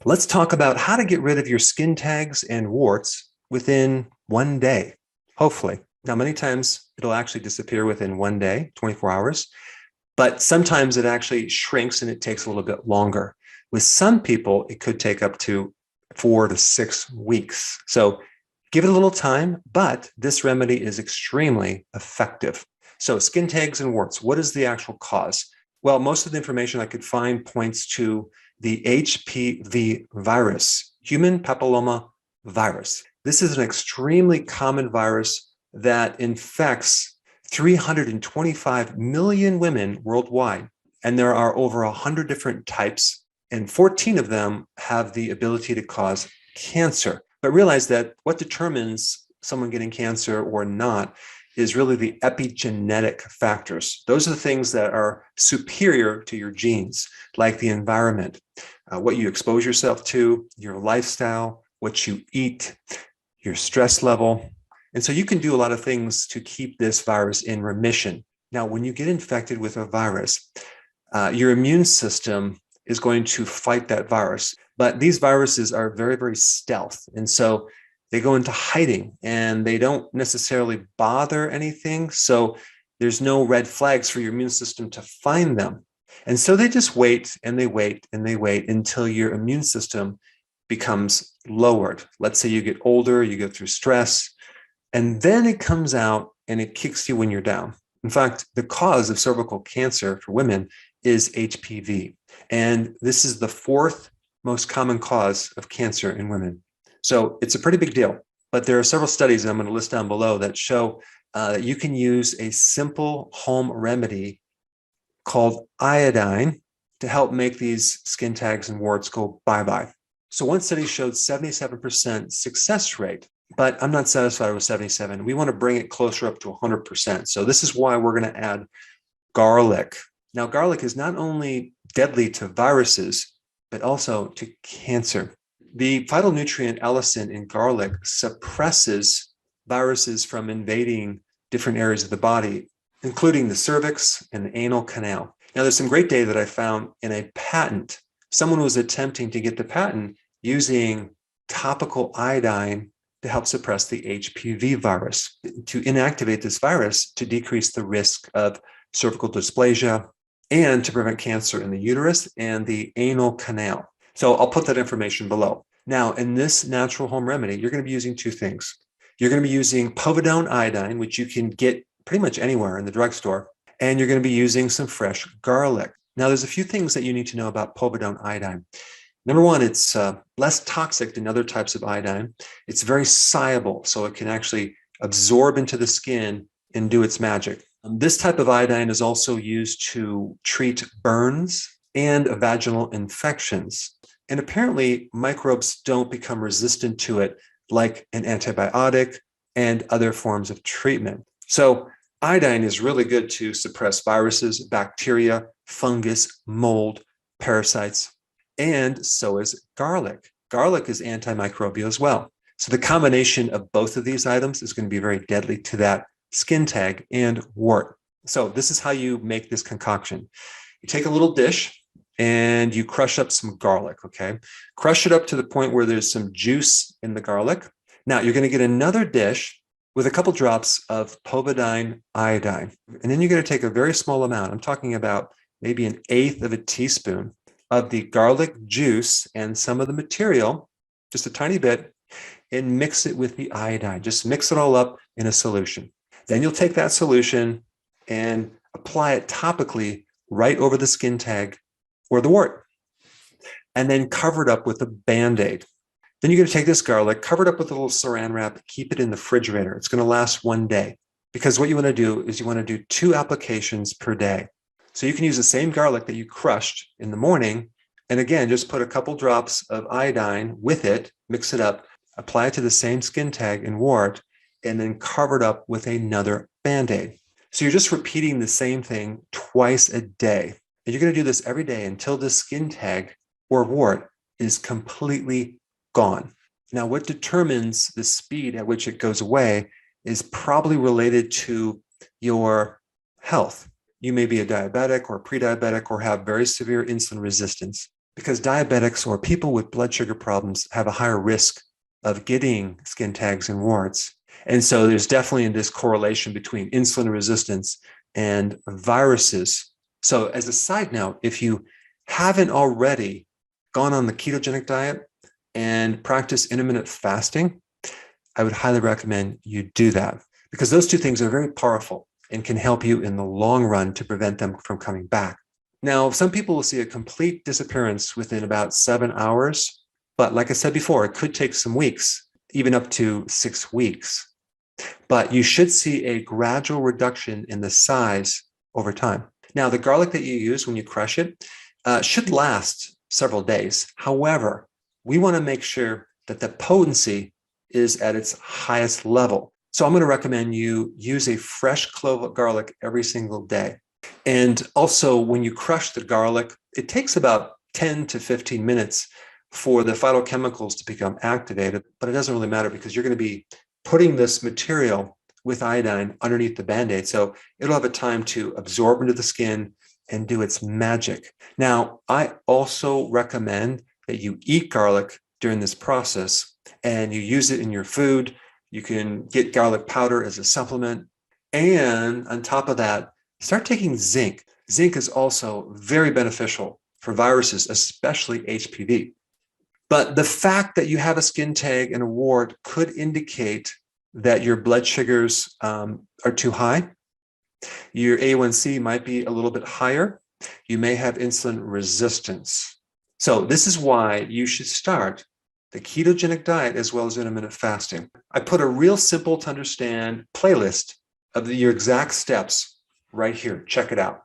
Let's talk about how to get rid of your skin tags and warts within one day, hopefully. Now, many times it'll actually disappear within one day, 24 hours, but sometimes it actually shrinks and it takes a little bit longer. With some people, it could take up to 4 to 6 weeks. So give it a little time, but this remedy is extremely effective. So skin tags and warts, what is the actual cause? Well, most of the information I could find points to the HPV virus, human papilloma virus. This is an extremely common virus that infects 325 million women worldwide. And there are over 100 different types, and 14 of them have the ability to cause cancer. But realize that what determines someone getting cancer or not is really the epigenetic factors. Those are the things that are superior to your genes, like the environment, what you expose yourself to, your lifestyle, what you eat, your stress level. And so you can do a lot of things to keep this virus in remission. Now, when you get infected with a virus, your immune system is going to fight that virus. But these viruses are very, very stealth. And so they go into hiding and they don't necessarily bother anything. So there's no red flags for your immune system to find them. And so they just wait and they wait and they wait until your immune system becomes lowered. Let's say you get older, you go through stress, and then it comes out and it kicks you when you're down. In fact, the cause of cervical cancer for women is HPV. And this is the fourth most common cause of cancer in women. So it's a pretty big deal. But there are several studies that I'm going to list down below that show that you can use a simple home remedy called iodine to help make these skin tags and warts go bye-bye. So one study showed 77% success rate, but I'm not satisfied with 77. We want to bring it closer up to 100%. So this is why we're going to add garlic. Now, garlic is not only deadly to viruses, but also to cancer. The phytonutrient allicin in garlic suppresses viruses from invading different areas of the body, including the cervix and the anal canal. Now, there's some great data that I found in a patent. Someone was attempting to get the patent using topical iodine to help suppress the HPV virus, to inactivate this virus to decrease the risk of cervical dysplasia and to prevent cancer in the uterus and the anal canal. So I'll put that information below. Now, in this natural home remedy, you're going to be using two things. You're going to be using povidone iodine, which you can get pretty much anywhere in the drugstore, and you're going to be using some fresh garlic. Now, there's a few things that you need to know about povidone iodine. Number one, it's less toxic than other types of iodine. It's very soluble, so it can actually absorb into the skin and do its magic. This type of iodine is also used to treat burns and vaginal infections. And apparently, microbes don't become resistant to it like an antibiotic and other forms of treatment. So iodine is really good to suppress viruses, bacteria, fungus, mold, parasites, and so is garlic. Garlic is antimicrobial as well. So the combination of both of these items is going to be very deadly to that skin tag and wart. So this is how you make this concoction. You take a little dish and you crush up some garlic, okay? Crush it up to the point where there's some juice in the garlic. Now you're going to get another dish with a couple drops of povidone iodine. And then you're going to take a very small amount. I'm talking about maybe 1/8 of a teaspoon of the garlic juice and some of the material, just a tiny bit, and mix it with the iodine. Just mix it all up in a solution. Then you'll take that solution and apply it topically right over the skin tag or the wart, and then cover it up with a Band-Aid. Then you're going to take this garlic, cover it up with a little saran wrap, keep it in the refrigerator. It's going to last one day, because what you want to do is you want to do 2 applications per day. So you can use the same garlic that you crushed in the morning, and again, just put a couple drops of iodine with it, mix it up, apply it to the same skin tag and wart, and then cover it up with another Band-Aid. So you're just repeating the same thing twice a day. And you're going to do this every day until the skin tag or wart is completely gone. Now, what determines the speed at which it goes away is probably related to your health. You may be a diabetic or pre-diabetic or have very severe insulin resistance. because diabetics or people with blood sugar problems have a higher risk of getting skin tags and warts. And so there's definitely this correlation between insulin resistance and viruses. So as a side note, if you haven't already gone on the ketogenic diet and practice intermittent fasting, I would highly recommend you do that, because those two things are very powerful and can help you in the long run to prevent them from coming back. Now, some people will see a complete disappearance within about 7 hours, but like I said before, it could take some weeks, even up to 6 weeks. But you should see a gradual reduction in the size over time. Now, the garlic that you use when you crush it should last several days. However, we want to make sure that the potency is at its highest level. So I'm going to recommend you use a fresh clove of garlic every single day. And also, when you crush the garlic, it takes about 10 to 15 minutes for the phytochemicals to become activated, but it doesn't really matter because you're going to be putting this material with iodine underneath the Band-Aid. So it'll have a time to absorb into the skin and do its magic. Now, I also recommend that you eat garlic during this process and you use it in your food. You can get garlic powder as a supplement. And on top of that, start taking zinc. Zinc is also very beneficial for viruses, especially HPV. But the fact that you have a skin tag and a wart could indicate that your blood sugars are too high. Your A1C might be a little bit higher. You may have insulin resistance. So this is why you should start the ketogenic diet as well as intermittent fasting. I put a real simple to understand playlist of your exact steps right here. Check it out.